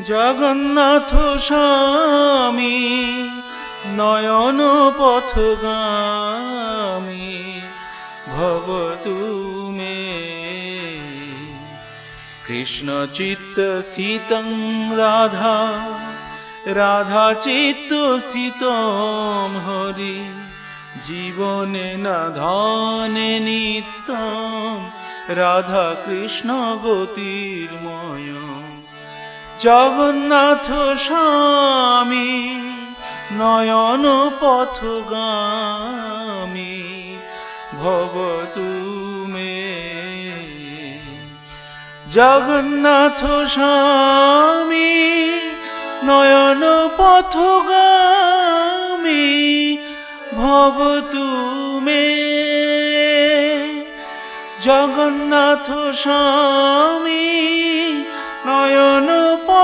জগন্নাথ স্বামী নয়ন পথগামী ভবতু মে। কৃষ্ণ চিত্ত স্থিতং রাধা, রাধা চিত্ত স্থিতং হরি, জীবনে না ধনে নিত্যম রাধা কৃষ্ণ গতির্ময়। জগন্নাথ স্বামী নয়ন পথগামী ভবতু মে। জগন্নাথ স্বামী নয়ন পথগামী ভবতু মে। জগন্নাথ স্বামী নয়ন পথ